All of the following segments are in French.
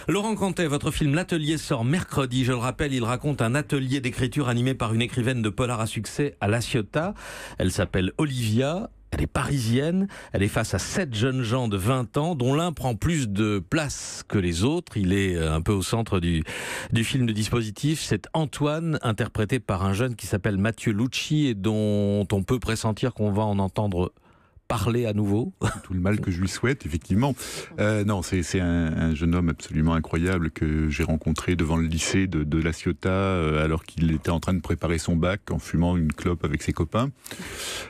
Laurent Cantet, votre film L'Atelier sort mercredi. Je le rappelle, il raconte un atelier d'écriture animé par une écrivaine de polar à succès à La Ciotat. Elle s'appelle Olivia. Elle est parisienne, elle est face à 7 jeunes gens de 20 ans, dont l'un prend plus de place que les autres. Il est un peu au centre du film de dispositif. C'est Antoine, interprété par un jeune qui s'appelle Mathieu Lucci et dont on peut pressentir qu'on va en entendre parler à nouveau. Tout le mal que je lui souhaite, effectivement. Non, c'est un jeune homme absolument incroyable que j'ai rencontré devant le lycée de La Ciotat alors qu'il était en train de préparer son bac en fumant une clope avec ses copains.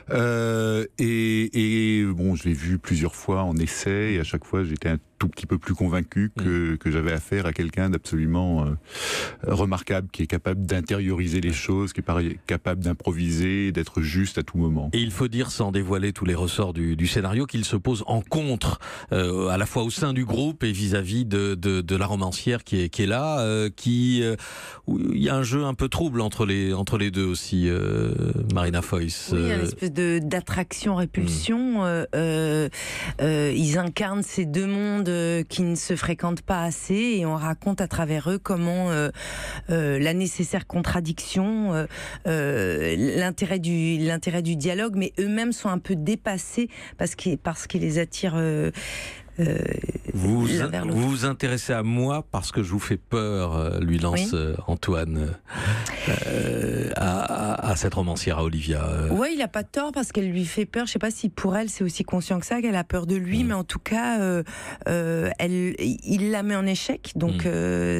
Et bon, je l'ai vu plusieurs fois en essai et à chaque fois j'étais un tout petit peu plus convaincu que j'avais affaire à quelqu'un d'absolument remarquable, qui est capable d'intérioriser les choses, qui est capable d'improviser, d'être juste à tout moment. Et il faut dire, sans dévoiler tous les ressorts du scénario, qu'il se pose en contre, à la fois au sein du groupe et vis-à-vis de la romancière qui est là, où il y a un jeu un peu trouble entre les deux aussi, Marina Foïs. Oui, il y a une espèce d'attraction-répulsion. Ils incarnent ces deux mondes qui ne se fréquentent pas assez et on raconte à travers eux comment la nécessaire contradiction, l'intérêt du dialogue, mais eux-mêmes sont un peu dépassés parce qu'il les attire. Vous vous intéressez à moi parce que je vous fais peur, lui lance Antoine à cette romancière, à Olivia. Oui, il n'a pas tort parce qu'elle lui fait peur. Je ne sais pas si pour elle c'est aussi conscient que ça, qu'elle a peur de lui, mais en tout cas, il la met en échec. Donc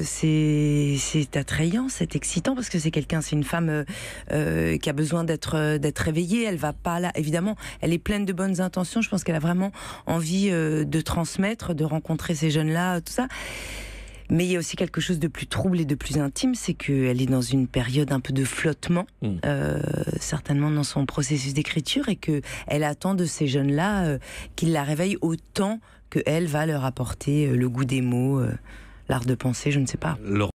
c'est attrayant, c'est excitant parce que c'est une femme qui a besoin d'être réveillée. Elle va pas là, évidemment, elle est pleine de bonnes intentions. Je pense qu'elle a vraiment envie de transmettre, de rencontrer ces jeunes-là, tout ça. Mais il y a aussi quelque chose de plus trouble et de plus intime, c'est qu'elle est dans une période un peu de flottement, certainement dans son processus d'écriture, et qu'elle attend de ces jeunes-là qu'ils la réveillent autant qu'elle va leur apporter le goût des mots, l'art de penser, je ne sais pas.